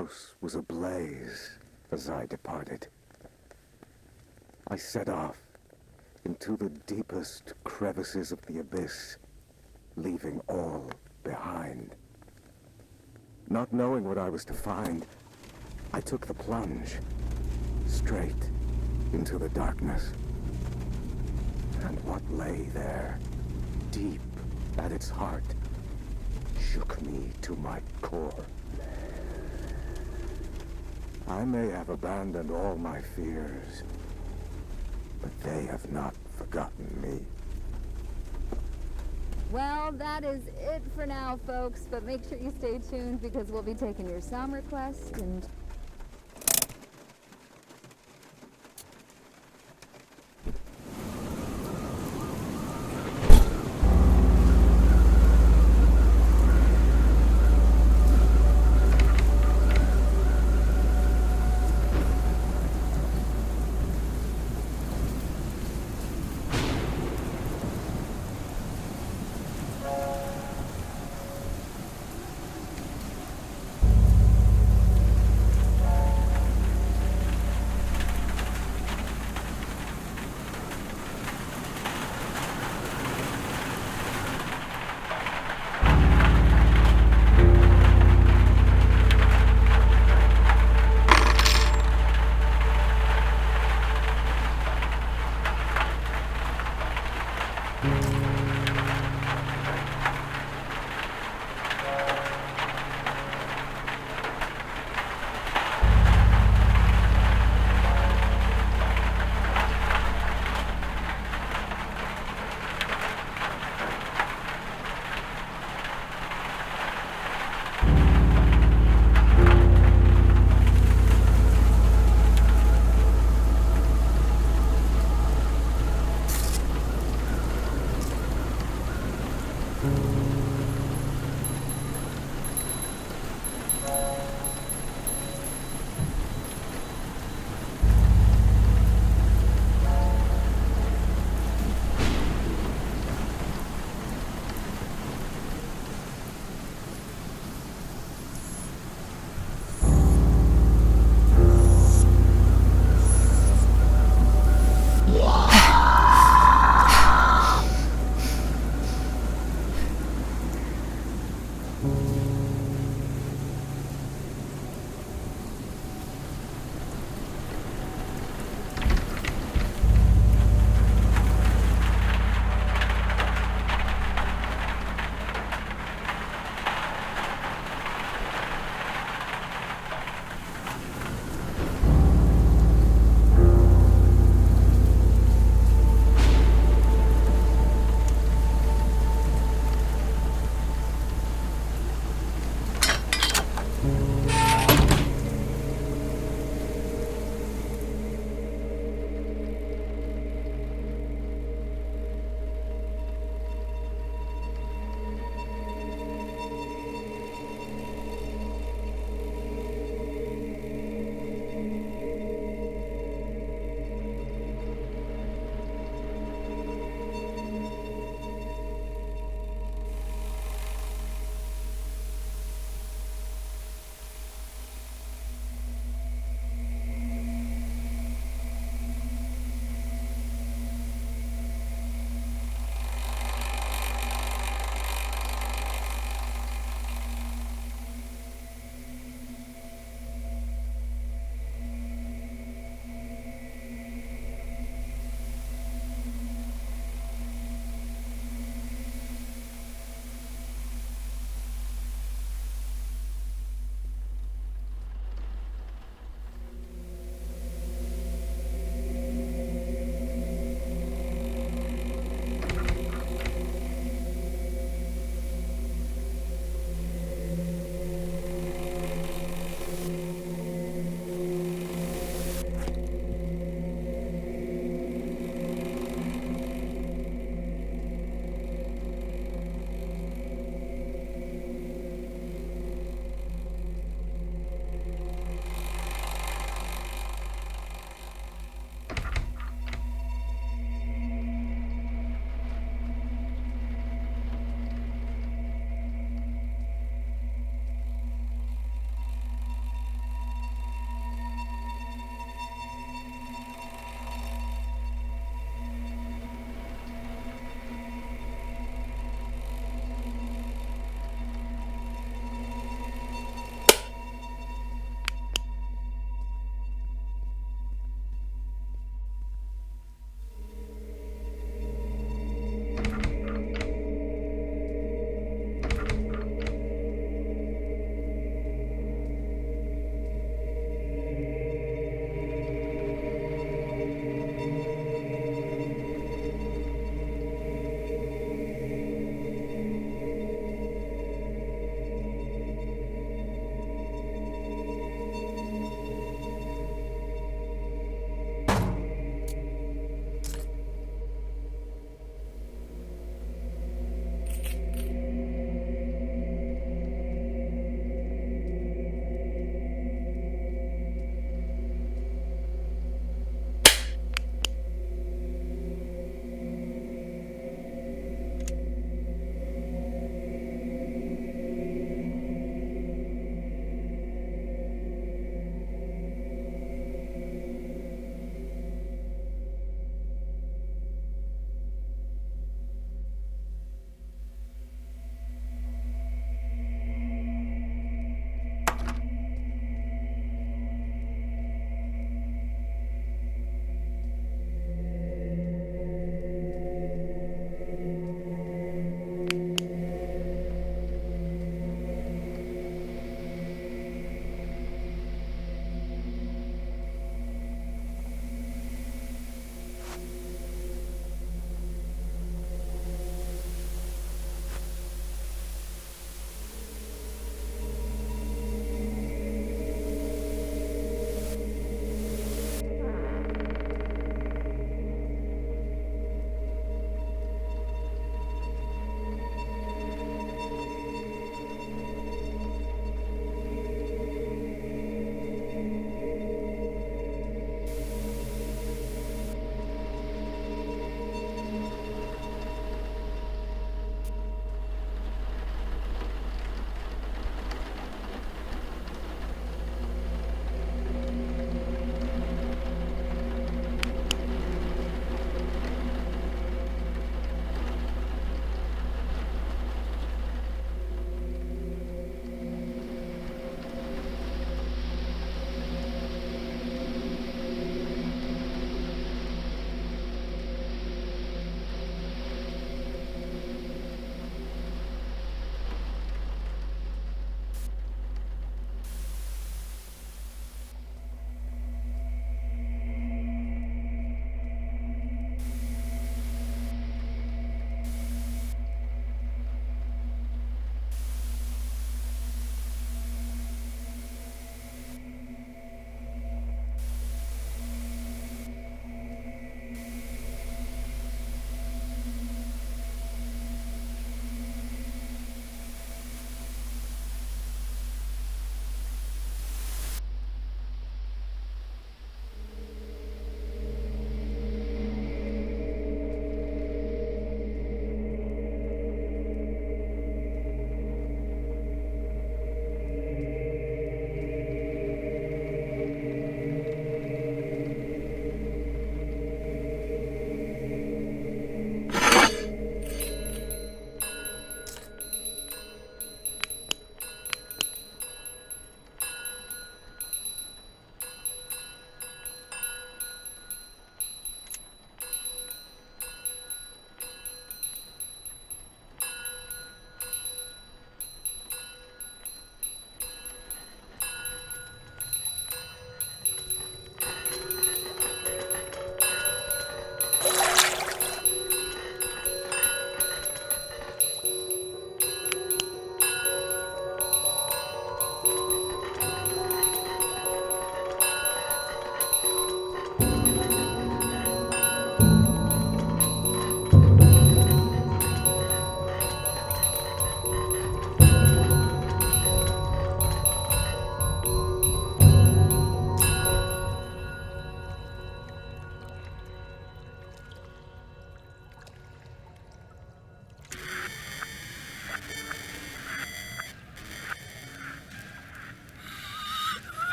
house was ablaze as I departed. I set off into the deepest crevices of the abyss, leaving all behind. Not knowing what I was to find, I took the plunge, straight into the darkness. And what lay there, deep at its heart, shook me to my core. I may have abandoned all my fears, but they have not forgotten me. Well, that is it for now, folks, but make sure you stay tuned because we'll be taking your song requests and...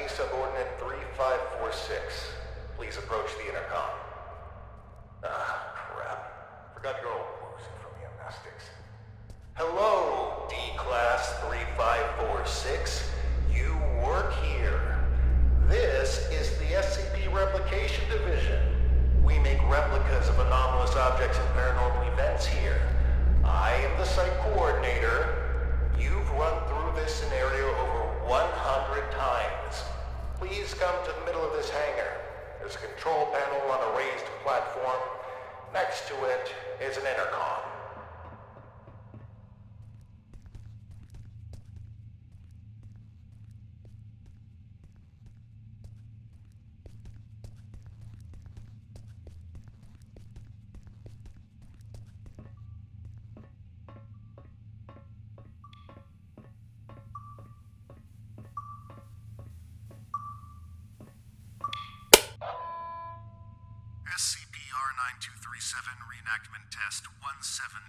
Subordinate 3546. Please approach the intercom. Ah, crap. Forgot your old woozy from the amnestics. Hello, D-Class 3546. You work here. This is the SCP Replication Division. We make replicas of anomalous objects and paranormal events here. I am the site coordinator. You've run through this scenario over 100 times. Please come to the middle of this hangar. There's a control panel on a raised platform. Next to it is an intercom. SCP-R9237 Reenactment Test 179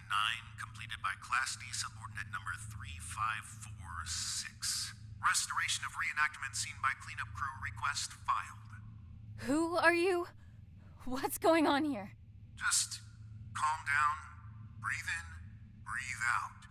completed by Class D Subordinate number 3546. Restoration of reenactment scene by cleanup crew request filed. Who are you? What's going on here? Just calm down, breathe in, breathe out.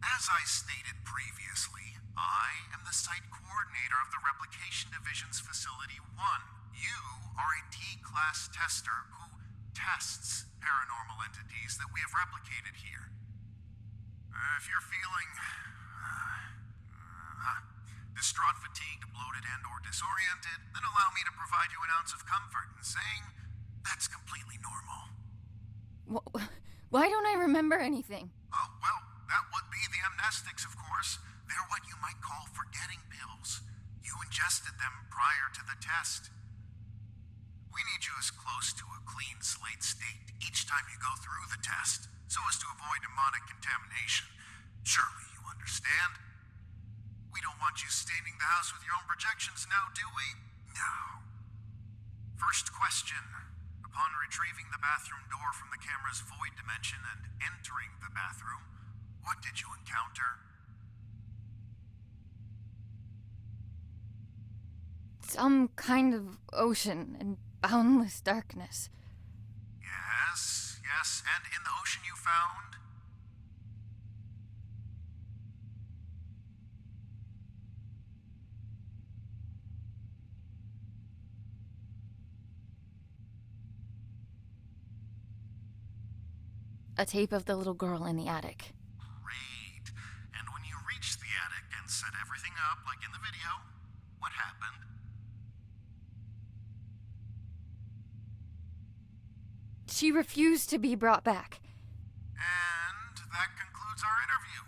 As I stated previously, I am the site coordinator of the Replication Division's Facility 1. You are a D-Class tester who tests paranormal entities that we have replicated here. If you're feeling distraught, fatigued, bloated, and or disoriented, then allow me to provide you an ounce of comfort in saying that's completely normal. Why don't I remember anything? Oh, well, that would be the amnestics, of course. They're what you might call forgetting pills. You ingested them prior to the test. We need you as close to a clean slate state each time you go through the test, so as to avoid demonic contamination. Surely you understand? We don't want you staining the house with your own projections now, do we? No. First question. Upon retrieving the bathroom door from the camera's void dimension and entering the bathroom, what did you encounter? Some kind of ocean and boundless darkness. Yes, and in the ocean you found? A tape of the little girl in the attic. Great. And when you reached the attic and set everything up like in the video, what happened? She refused to be brought back. And that concludes our interview.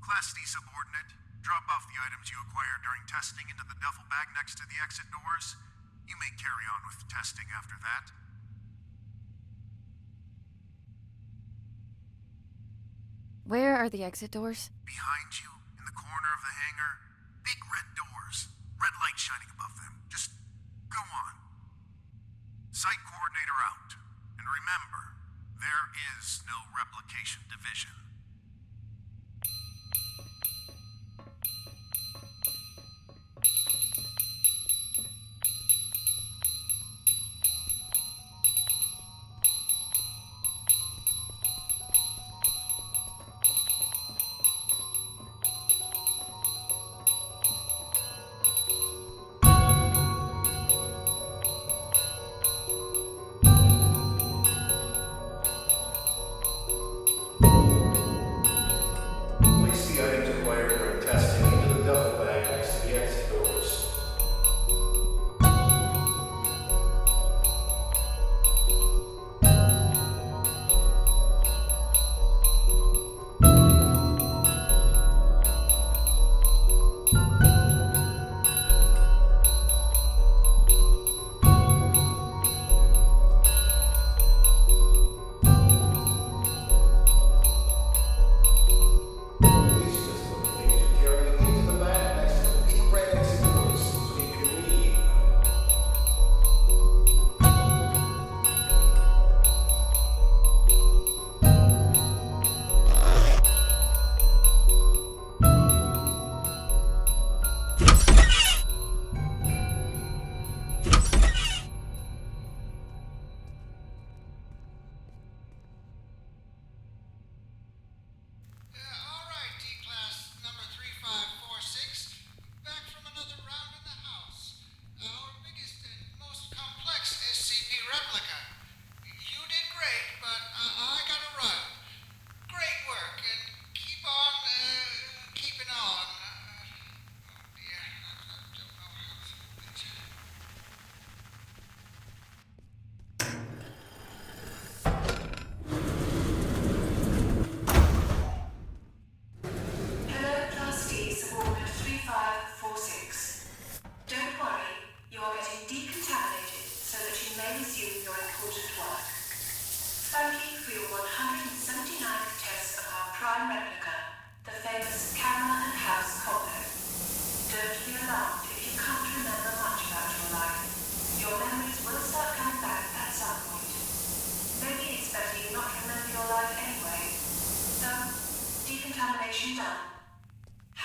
Class D Subordinate, drop off the items you acquired during testing into the duffel bag next to the exit doors. You may carry on with testing after that. Where are the exit doors? Behind you, in the corner of the hangar, big red doors, red light shining above them. Just go on. Site coordinator out. And remember, there is no replication division.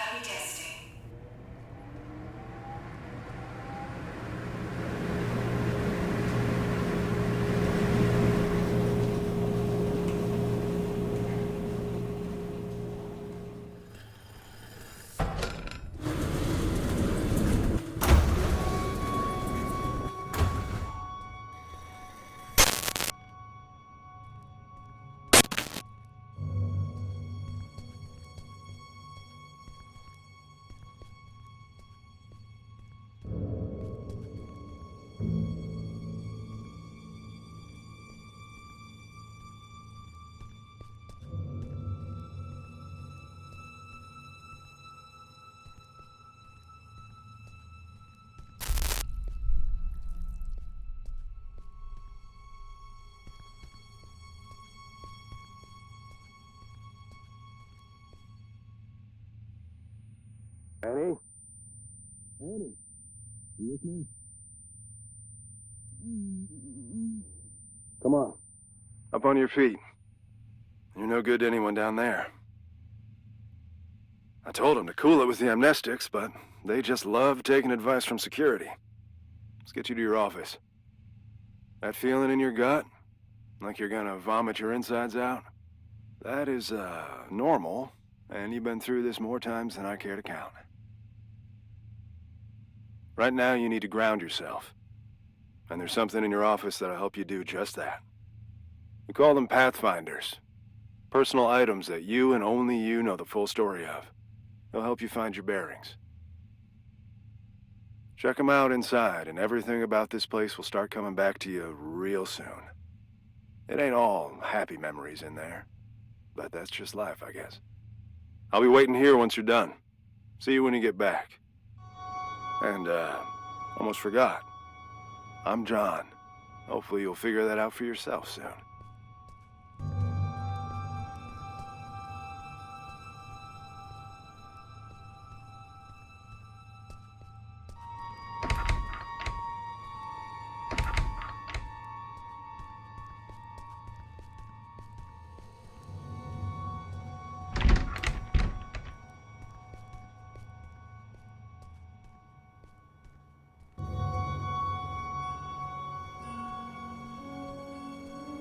Happy testing. Annie? Annie? You with me? Come on. Up on your feet. You're no good to anyone down there. I told them to cool it with the amnestics, but they just love taking advice from security. Let's get you to your office. That feeling in your gut? Like you're gonna vomit your insides out? That is, normal, and you've been through this more times than I care to count. Right now, you need to ground yourself. And there's something in your office that'll help you do just that. We call them Pathfinders. Personal items that you and only you know the full story of. They'll help you find your bearings. Check them out inside, and everything about this place will start coming back to you real soon. It ain't all happy memories in there, but that's just life, I guess. I'll be waiting here once you're done. See you when you get back. And, almost forgot. I'm John. Hopefully you'll figure that out for yourself soon.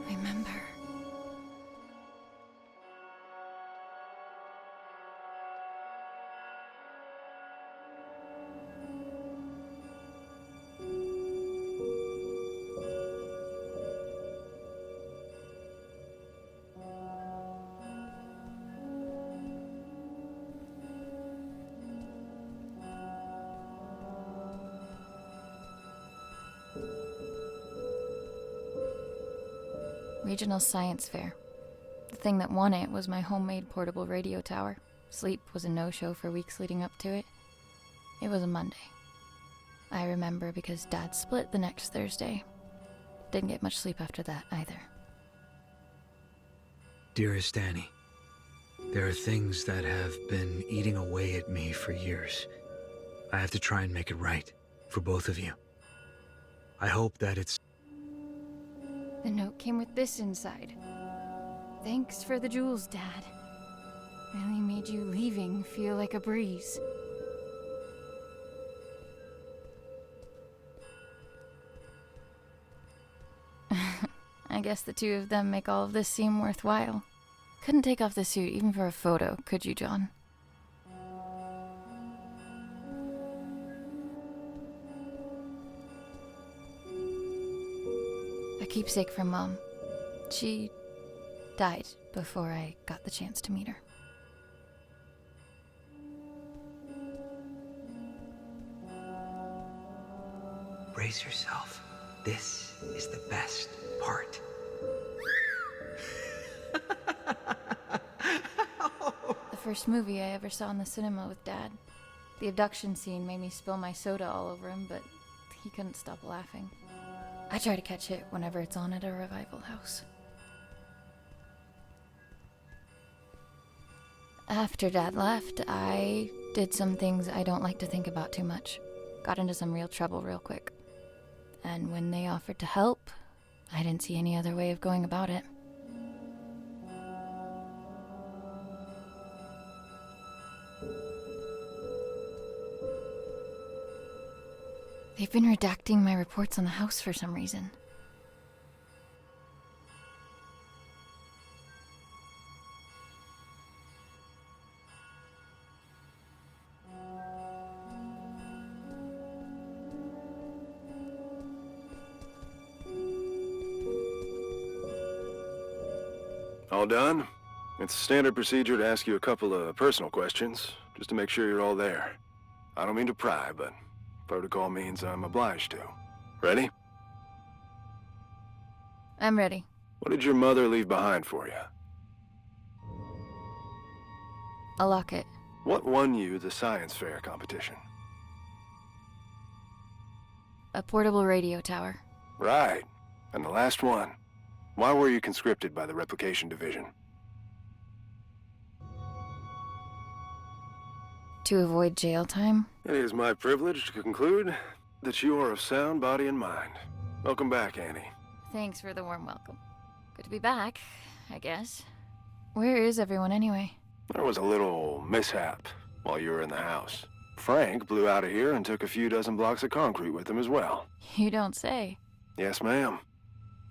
Remember. Regional Science Fair. The thing that won it was my homemade portable radio tower. Sleep was a no-show for weeks leading up to it. It was a Monday. I remember because Dad split the next Thursday. Didn't get much sleep after that either. Dearest Annie, there are things that have been eating away at me for years. I have to try and make it right, for both of you. I hope that it's... The note came with this inside. Thanks for the jewels, Dad. Really made you leaving feel like a breeze. I guess the two of them make all of this seem worthwhile. Couldn't take off the suit even for a photo, could you, John? A keepsake from Mom. She died before I got the chance to meet her. Brace yourself. This is the best part. The first movie I ever saw in the cinema with Dad. The abduction scene made me spill my soda all over him, but he couldn't stop laughing. I try to catch it whenever it's on at a revival house. After Dad left, I did some things I don't like to think about too much. Got into some real trouble real quick. And when they offered to help, I didn't see any other way of going about it. They've been redacting my reports on the house for some reason. All done? It's standard procedure to ask you a couple of personal questions, just to make sure you're all there. I don't mean to pry, but protocol means I'm obliged to. Ready? I'm ready. What did your mother leave behind for you? A locket. What won you the science fair competition? A portable radio tower. Right. And the last one. Why were you conscripted by the Replication Division? To avoid jail time? It is my privilege to conclude that you are of sound body and mind. Welcome back, Annie. Thanks for the warm welcome. Good to be back, I guess. Where is everyone anyway? There was a little mishap while you were in the house. Frank blew out of here and took a few dozen blocks of concrete with him as well. You don't say. Yes, ma'am.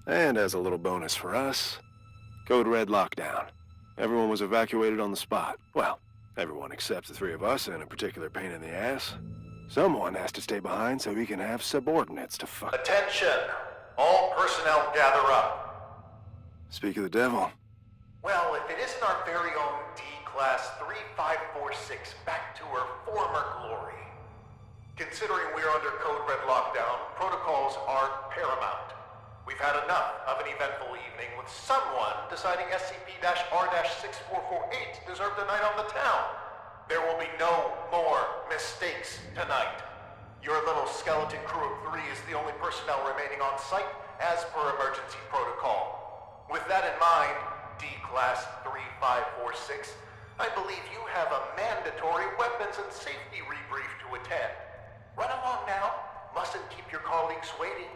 And as a little bonus for us, Code Red lockdown. Everyone was evacuated on the spot. Well, everyone except the three of us and a particular pain in the ass. Someone has to stay behind so he can have subordinates to fuck. Attention! All personnel gather up. Speak of the devil. Well, if it isn't our very own D-Class 3546 back to her former glory. Considering we're under Code Red lockdown, protocols are paramount. We've had enough of an eventful evening with someone deciding SCP-R-6448 deserved a night on the town. There will be no more mistakes tonight. Your little skeleton crew of 3 is the only personnel remaining on site as per emergency protocol. With that in mind, D-Class 3546, I believe you have a mandatory weapons and safety rebrief to attend. Run along now. Mustn't keep your colleagues waiting.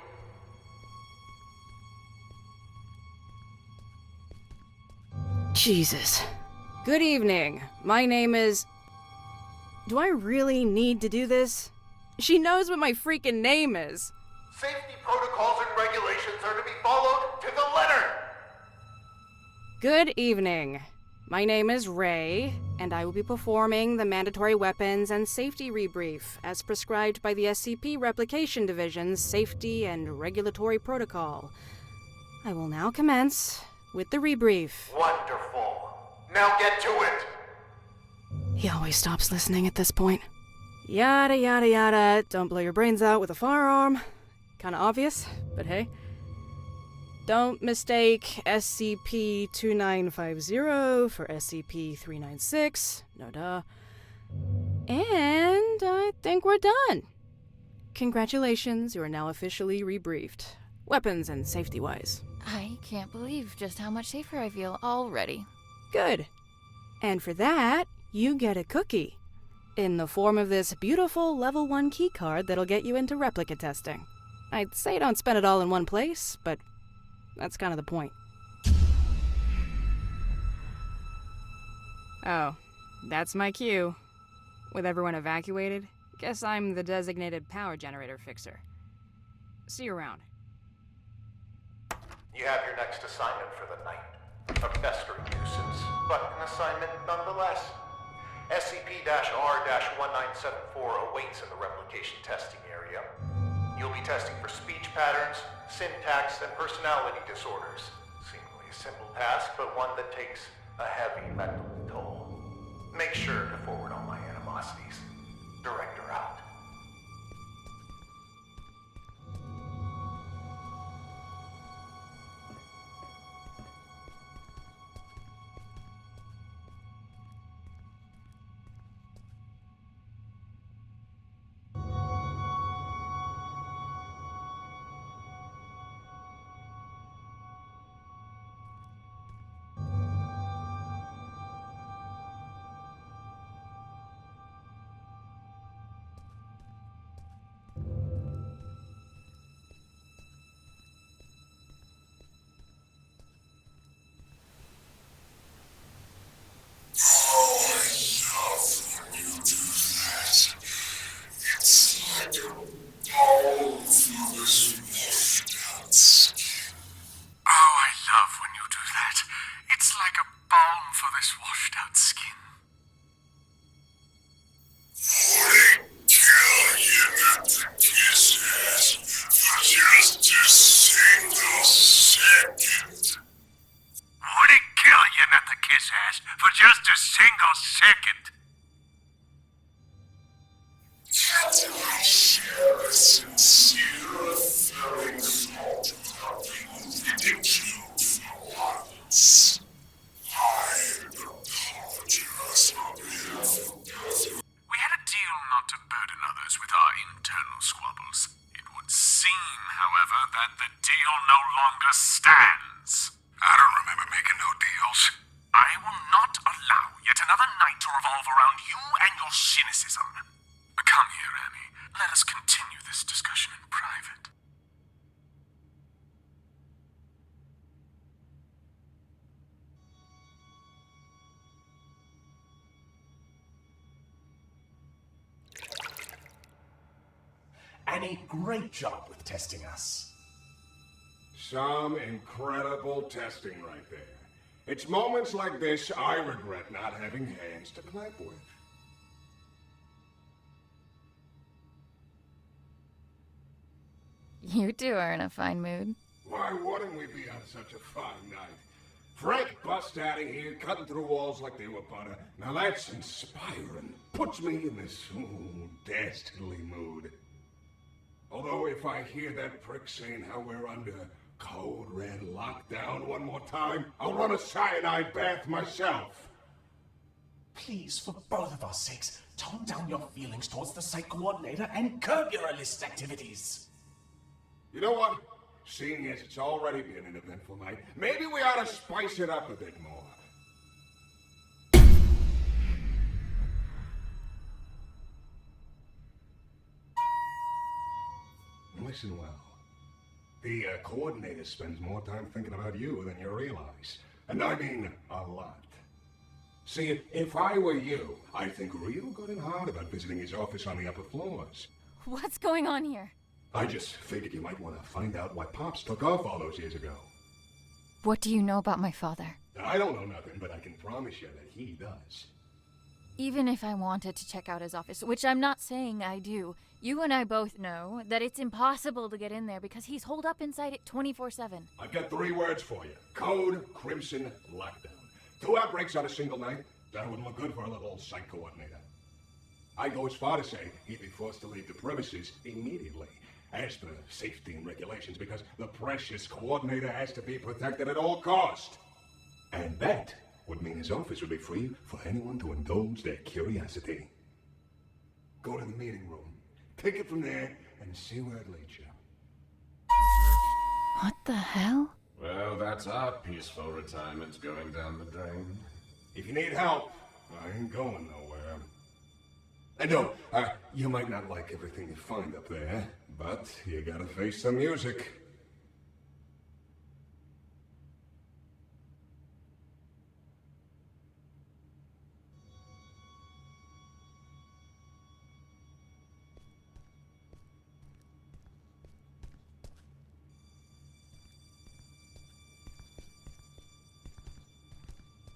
Jesus. Good evening. My name is... Do I really need to do this? She knows what my freaking name is. Safety protocols and regulations are to be followed to the letter! Good evening. My name is Ray, and I will be performing the mandatory weapons and safety rebrief as prescribed by the SCP Replication Division's Safety and Regulatory Protocol. I will now commence with the rebrief. Wonderful. Now get to it! He always stops listening at this point. Yada yada yada, don't blow your brains out with a firearm. Kinda obvious, but hey. Don't mistake SCP-2950 for SCP-396, no duh. And I think we're done. Congratulations, you are now officially rebriefed. Weapons and safety-wise. I can't believe just how much safer I feel already. Good. And for that, you get a cookie. In the form of this beautiful level 1 keycard that'll get you into replica testing. I'd say don't spend it all in one place, but that's kind of the point. Oh, that's my cue. With everyone evacuated, guess I'm the designated power generator fixer. See you around. You have your next assignment for the night. A festering nuisance, but an assignment nonetheless. SCP-R-1974 awaits in the replication testing area. You'll be testing for speech patterns, syntax, and personality disorders. Seemingly a simple task, but one that takes a heavy mental toll. Make sure to forward all my animosities. Director out. second. Captain, I share a sincere feelings of ridiculed for once. I apologize on behalf of Catherine. We had a deal not to burden others with our internal squabbles. It would seem, however, that the deal no longer stands. I don't remember making no deals. I will not allow yet another night to revolve around you and your cynicism. Come here, Annie. Let us continue this discussion in private. Annie, great job with testing us. Some incredible testing right there. It's moments like this I regret not having hands to clap with. You two are in a fine mood. Why wouldn't we be on such a fine night? Frank bust out of here, cutting through walls like they were butter. Now that's inspiring. Puts me in this dastardly mood. Although if I hear that prick saying how we're under code red lockdown one more time, I'll run a cyanide bath myself. Please, for both of our sakes, tone down your feelings towards the site coordinator and curb your illicit activities. You know what? Seeing as it's already been an eventful night, maybe we ought to spice it up a bit more. Listen well. The coordinator spends more time thinking about you than you realize. And I mean a lot. See, if I were you, I'd think real good and hard about visiting his office on the upper floors. What's going on here? I just figured you might want to find out why Pops took off all those years ago. What do you know about my father? I don't know nothing, but I can promise you that he does. Even if I wanted to check out his office, which I'm not saying I do, you and I both know that it's impossible to get in there because he's holed up inside it 24/7. I've got 3 words for you. Code Crimson Lockdown. 2 outbreaks on a single night? That wouldn't look good for a little site coordinator. I'd go as far to say he'd be forced to leave the premises immediately, as per safety and regulations, because the precious coordinator has to be protected at all cost. And that would mean his office would be free for anyone to indulge their curiosity. Go to the meeting room, take it from there, and see where it leads you. What the hell? Well, that's our peaceful retirement going down the drain. If you need help, I ain't going nowhere. And no, you might not like everything you find up there, but you gotta face the music.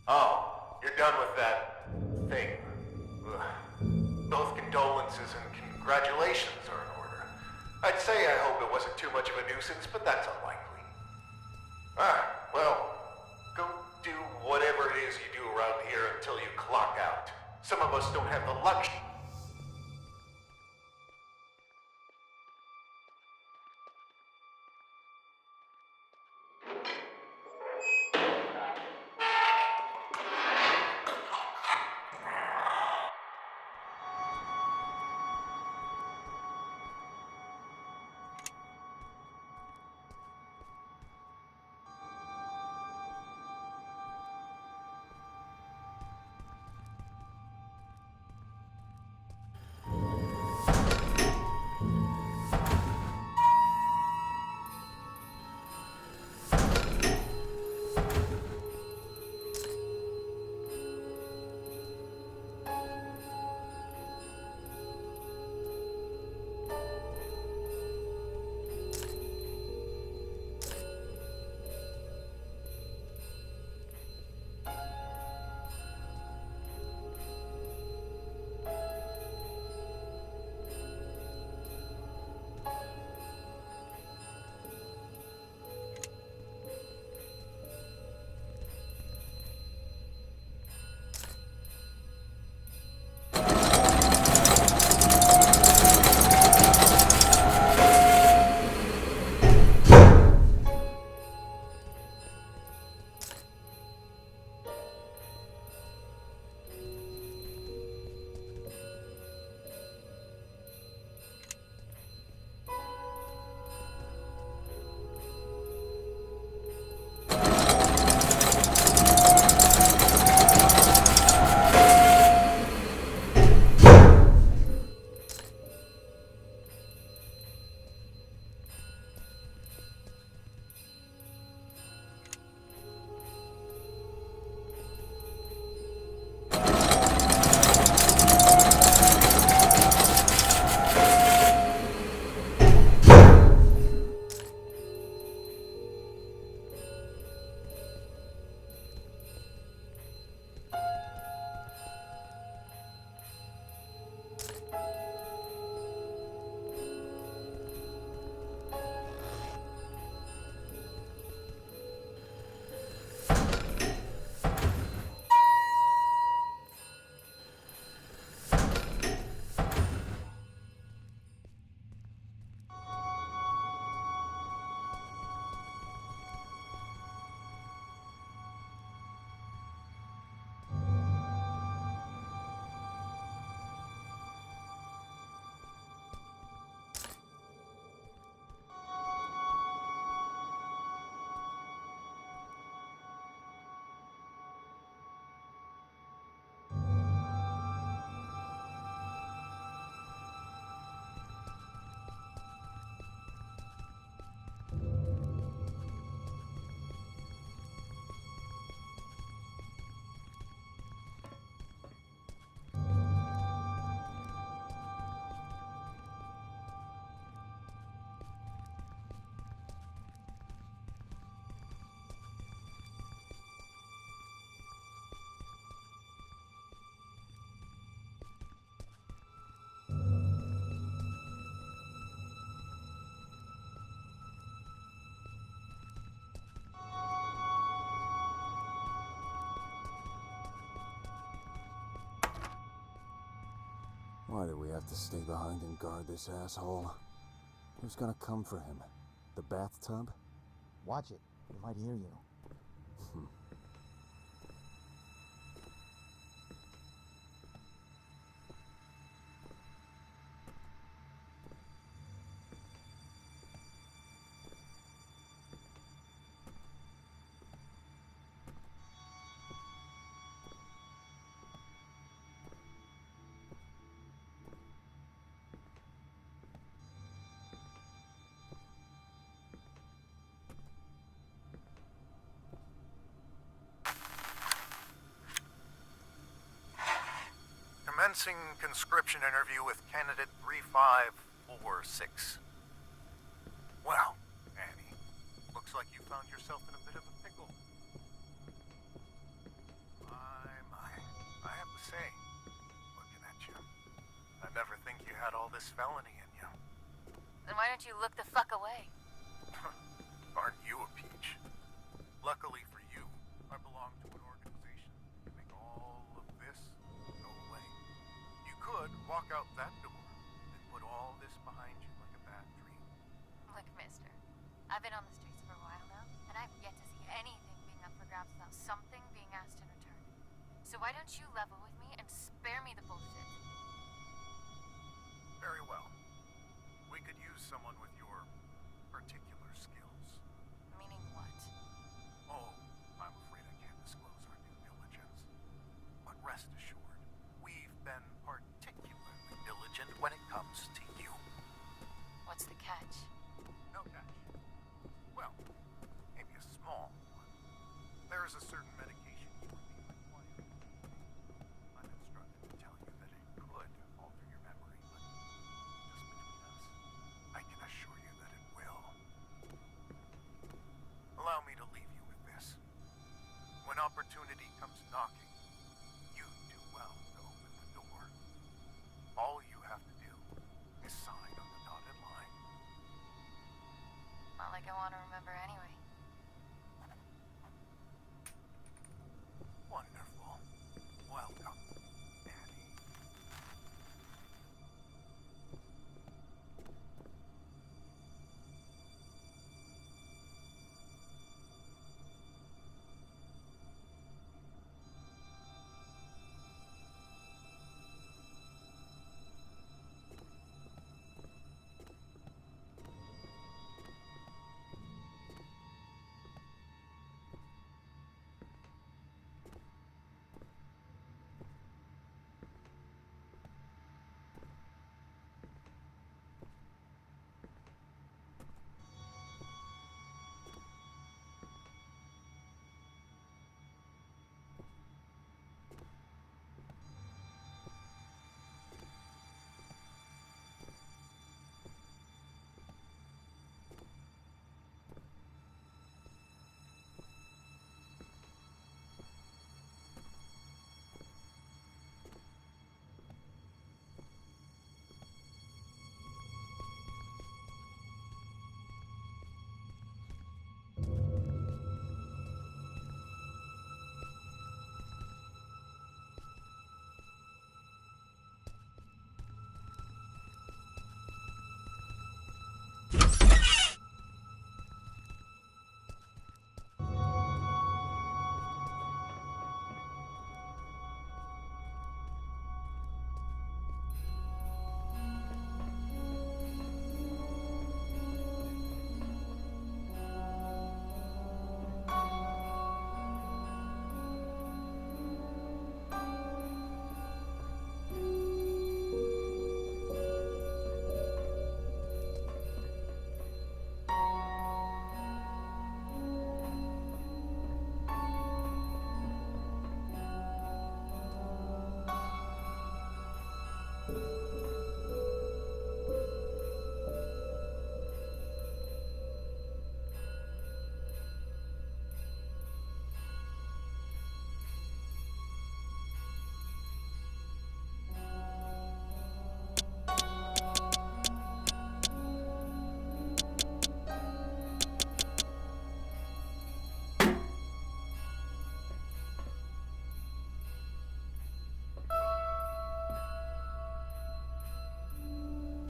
Oh, you're done with that thing. Ugh. Both condolences and congratulations are in order. I'd say I hope it wasn't too much of a nuisance, but that's unlikely. Well, go do whatever it is you do around here until you clock out. Some of us don't have the luxury. Why do we have to stay behind and guard this asshole? Who's gonna come for him? The bathtub? Watch it. He might hear you. Commencing conscription interview with candidate 3546. Well, Annie, looks like you found yourself in a bit of a pickle. My. I have to say, looking at you, I never think you had all this felony in you. Then why don't you look the fuck away? Aren't you a peach? Luckily for you, I belong to an organization to make all of this go away. You could walk out that door and put all this behind you like a bad dream. Look, mister, I've been on the streets for a while now, and I've yet to see anything being up for grabs without something being asked in return. So why don't you level with me and spare me the bullshit? Very well. We could use someone with your particular skills. Meaning what? Oh, I'm afraid I can't disclose our due diligence. But rest assured, we've been particularly diligent when it comes to you. What's the catch? No catch. Well, maybe a small one. There is a certain medication you would be required. I'm instructed to tell you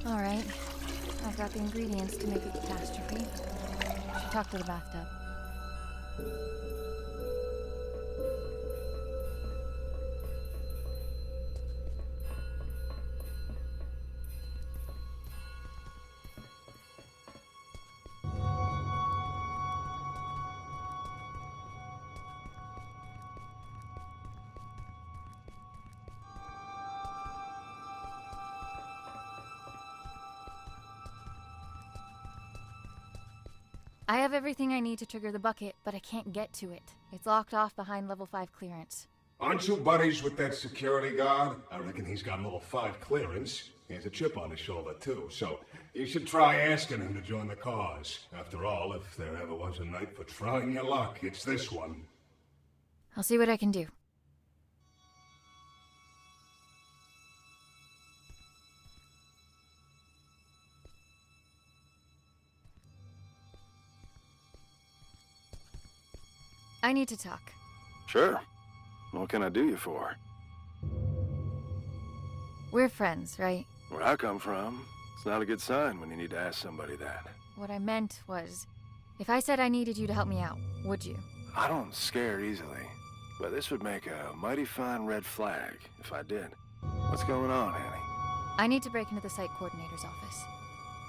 All right. I've got the ingredients to make a catastrophe. Should talk to the bathtub. I have everything I need to trigger the bucket, but I can't get to it. It's locked off behind level 5 clearance. Aren't you buddies with that security guard? I reckon he's got level 5 clearance. He has a chip on his shoulder, too, so you should try asking him to join the cause. After all, if there ever was a night for trying your luck, it's this one. I'll see what I can do. I need to talk. Sure. What can I do you for? We're friends, right? Where I come from, it's not a good sign when you need to ask somebody that. What I meant was, if I said I needed you to help me out, would you? I don't scare easily, but this would make a mighty fine red flag if I did. What's going on, Annie? I need to break into the site coordinator's office.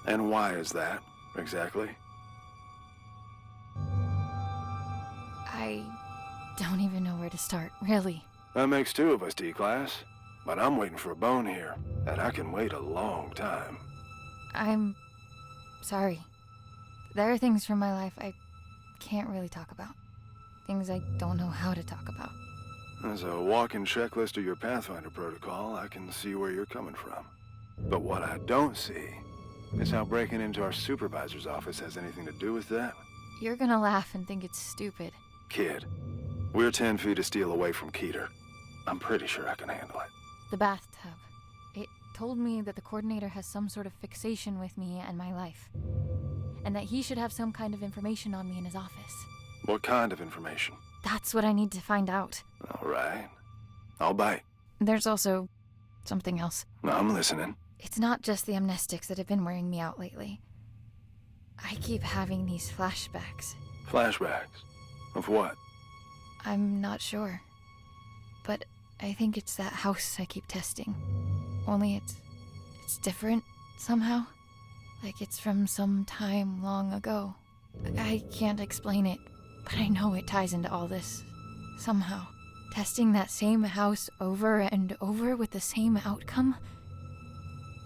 And why is that, exactly? I don't even know where to start, really. That makes two of us, D-Class. But I'm waiting for a bone here, and I can wait a long time. I'm sorry. There are things from my life I can't really talk about. Things I don't know how to talk about. As a walking checklist of your Pathfinder protocol, I can see where you're coming from. But what I don't see is how breaking into our supervisor's office has anything to do with that. You're gonna laugh and think it's stupid. Kid, we're 10 feet of steel away from Keter. I'm pretty sure I can handle it. The bathtub. It told me that the coordinator has some sort of fixation with me and my life. And that he should have some kind of information on me in his office. What kind of information? That's what I need to find out. All right. I'll bite. There's also something else. I'm listening. It's not just the amnestics that have been wearing me out lately. I keep having these flashbacks. Flashbacks? Of what? I'm not sure. But I think it's that house I keep testing. Only it's different somehow. Like it's from some time long ago. I can't explain it, but I know it ties into all this. Somehow. Testing that same house over and over with the same outcome?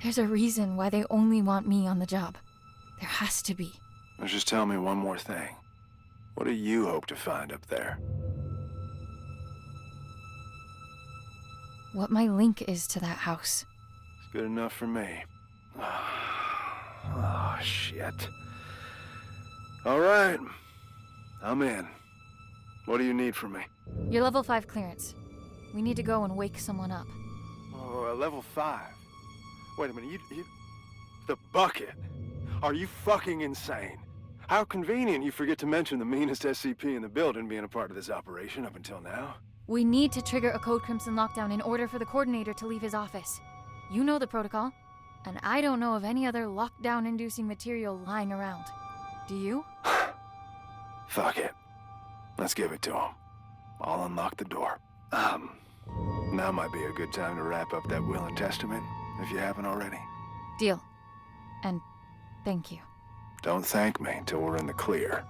There's a reason why they only want me on the job. There has to be. Just tell me one more thing. What do you hope to find up there? What my link is to that house. It's good enough for me. Oh, shit. All right. I'm in. What do you need from me? Your level 5 clearance. We need to go and wake someone up. Oh, level 5. Wait a minute, you... The bucket? Are you fucking insane? How convenient you forget to mention the meanest SCP in the building being a part of this operation up until now. We need to trigger a Code Crimson lockdown in order for the coordinator to leave his office. You know the protocol, and I don't know of any other lockdown-inducing material lying around. Do you? Fuck it. Let's give it to him. I'll unlock the door. Now might be a good time to wrap up that will and testament, if you haven't already. Deal. And thank you. Don't thank me until we're in the clear.